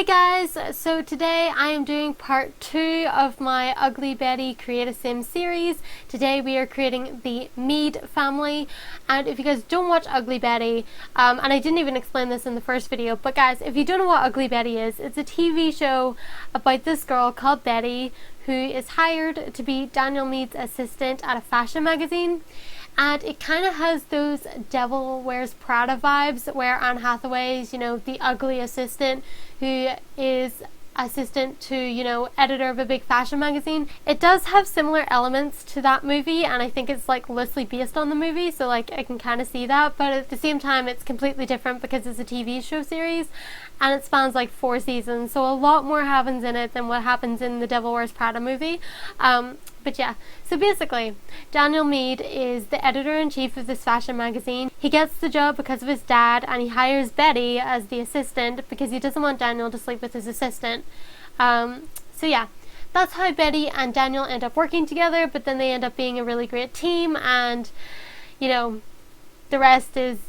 Hey guys, so today I am doing part 2 of my Ugly Betty Create a Sim series. Today we are creating the Meade family, and if you guys don't watch Ugly Betty, and I didn't even explain this in the first video, but guys, if you don't know what Ugly Betty is, it's a TV show about this girl called Betty who is hired to be Daniel Meade's assistant at a fashion magazine. And it kind of has those Devil Wears Prada vibes where Anne Hathaway's, the ugly assistant who is assistant to, editor of a big fashion magazine. It does have similar elements to that movie, and I think it's like loosely based on the movie, so like I can kind of see that, but at the same time it's completely different because it's a TV show series and it spans like 4 seasons, so a lot more happens in it than what happens in the Devil Wears Prada movie. But yeah, so basically, Daniel Meade is the editor-in-chief of this fashion magazine. He gets the job because of his dad, and he hires Betty as the assistant because he doesn't want Daniel to sleep with his assistant. So yeah, that's how Betty and Daniel end up working together, but then they end up being a really great team, and, the rest is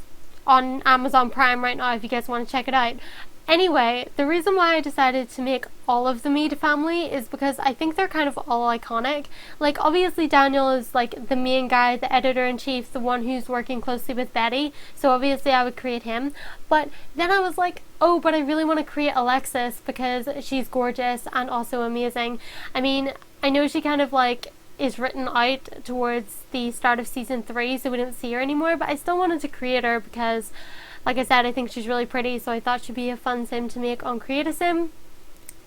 on Amazon Prime right now if you guys want to check it out. Anyway, the reason why I decided to make all of the Meade family is because I think they're kind of all iconic. Like, obviously Daniel is like the main guy, the editor-in-chief, the one who's working closely with Betty, so obviously I would create him. But then I was like, oh, but I really want to create Alexis because she's gorgeous and also amazing. I mean, I know she kind of like is written out towards the start of season 3, so we don't see her anymore, but I still wanted to create her because, like I said, I think she's really pretty, so I thought she'd be a fun sim to make on Create a Sim.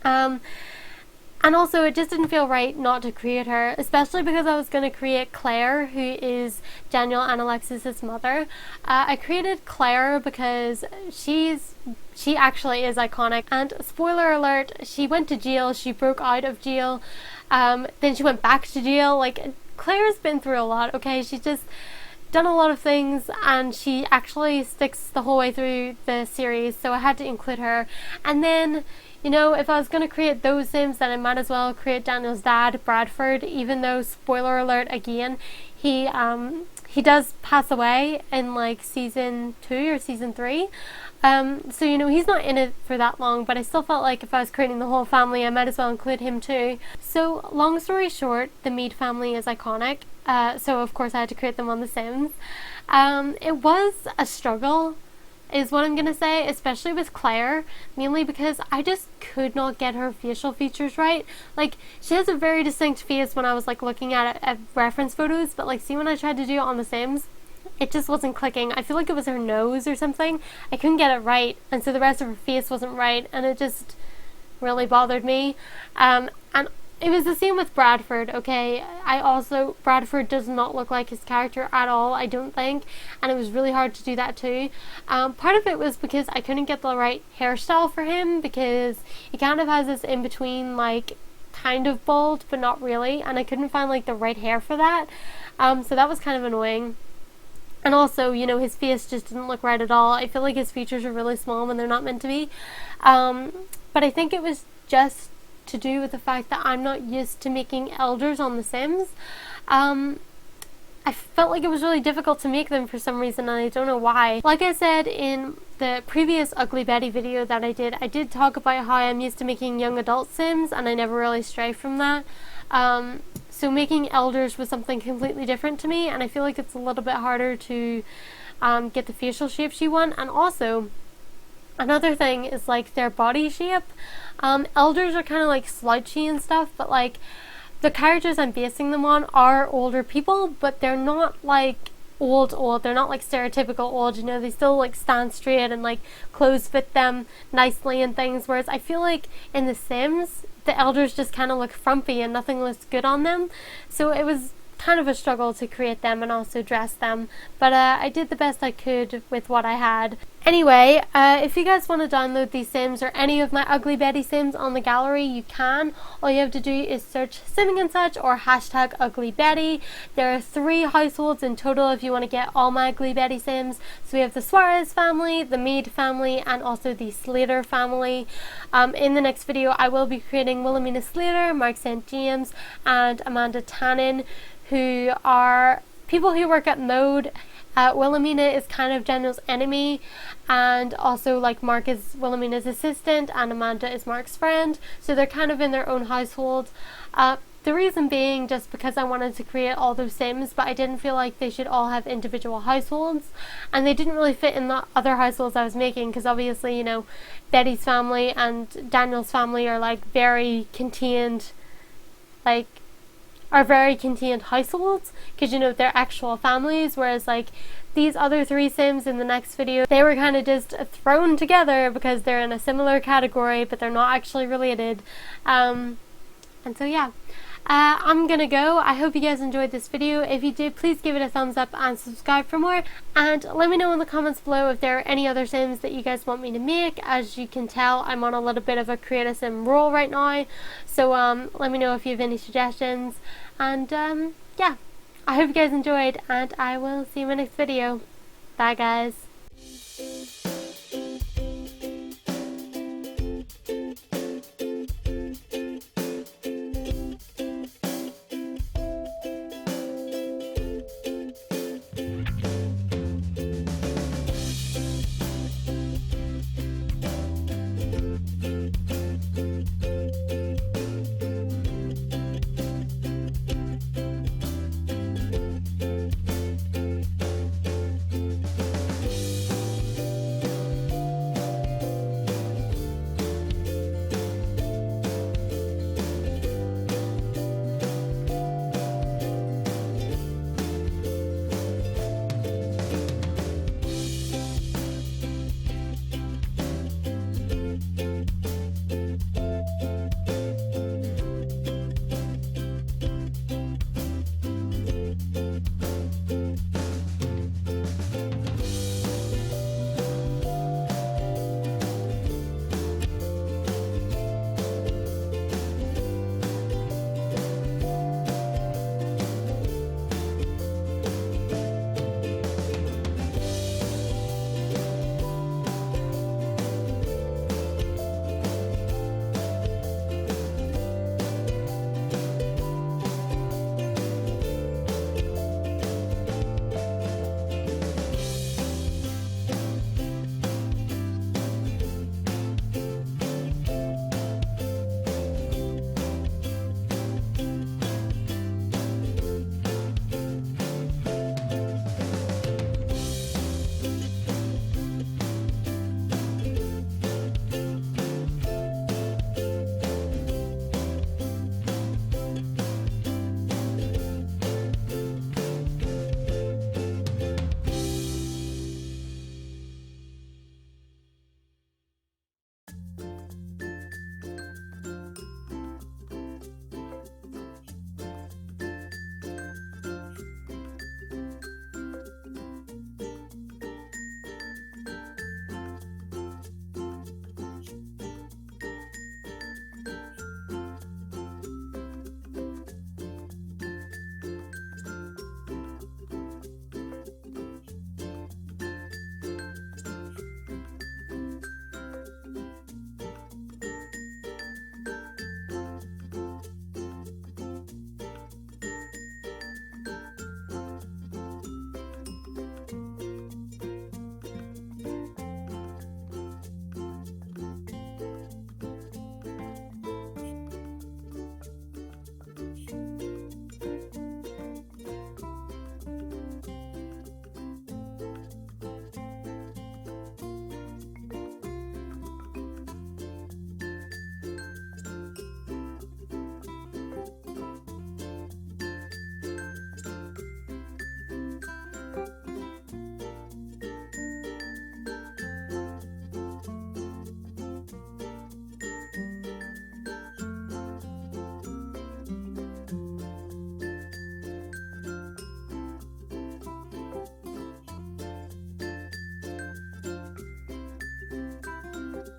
And also, it just didn't feel right not to create her, especially because I was going to create Claire, who is Daniel and Alexis's mother. I created Claire because she actually is iconic, and spoiler alert, she went to jail, she broke out of jail, then she went back to jail. Like, Claire's been through a lot, okay? She's just done a lot of things, and she actually sticks the whole way through the series, so I had to include her. And then, if I was going to create those Sims, then I might as well create Daniel's dad, Bradford, even though, spoiler alert again, he does pass away in like season 2 or season 3. So he's not in it for that long, but I still felt like if I was creating the whole family, I might as well include him too. So long story short, the Meade family is iconic. So of course I had to create them on The Sims. It was a struggle, is what I'm gonna say, especially with Claire, mainly because I just could not get her facial features right. Like, she has a very distinct face when I was like looking at it at reference photos, but like, see, when I tried to do it on The Sims, it just wasn't clicking. I feel like it was her nose or something. I couldn't get it right, and so the rest of her face wasn't right, and it just really bothered me. And it was the same with Bradford, okay? Bradford does not look like his character at all, I don't think, and it was really hard to do that too. Part of it was because I couldn't get the right hairstyle for him, because he kind of has this in-between, like, kind of bald, but not really, and I couldn't find, like, the right hair for that. So that was kind of annoying. And also, his face just didn't look right at all. I feel like his features are really small when they're not meant to be. But I think it was just to do with the fact that I'm not used to making elders on The Sims. I felt like it was really difficult to make them for some reason, and I don't know why. Like I said in the previous Ugly Betty video that I did talk about how I'm used to making young adult Sims, and I never really stray from that. So making elders was something completely different to me, and I feel like it's a little bit harder to get the facial shapes you want. And also, another thing is like their body shape. Elders are kind of like slouchy and stuff, but like the characters I'm basing them on are older people, but they're not like old. They're not like stereotypical old, they still like stand straight and like clothes fit them nicely and things, whereas I feel like in The Sims, the elders just kind of look frumpy and nothing looks good on them. So it was kind of a struggle to create them and also dress them, but I did the best I could with what I had. Anyway, if you guys want to download these Sims or any of my Ugly Betty Sims on the gallery, you can. All you have to do is search SimmingAndSuch or hashtag Ugly Betty. There are 3 households in total if you want to get all my Ugly Betty Sims. So we have the Suarez family, the Meade family, and also the Slater family. In the next video, I will be creating Wilhelmina Slater, Mark St. James, and Amanda Tannen, who are people who work at Meade, Wilhelmina is kind of Daniel's enemy, and also like Mark is Wilhelmina's assistant and Amanda is Mark's friend, so they're kind of in their own household. The reason being just because I wanted to create all those Sims, but I didn't feel like they should all have individual households, and they didn't really fit in the other households I was making, because obviously, you know, Betty's family and Daniel's family are like very contained, like are very contained households, because you know they're actual families, whereas like these other 3 Sims in the next video, they were kind of just thrown together because they're in a similar category but they're not actually related. And so yeah, I'm gonna go. I hope you guys enjoyed this video. If you did, please give it a thumbs up and subscribe for more, and let me know in the comments below if there are any other Sims that you guys want me to make. As you can tell, I'm on a little bit of a create a Sim roll right now, so let me know if you have any suggestions, and yeah, I hope you guys enjoyed, and I will see you in my next video. Bye guys.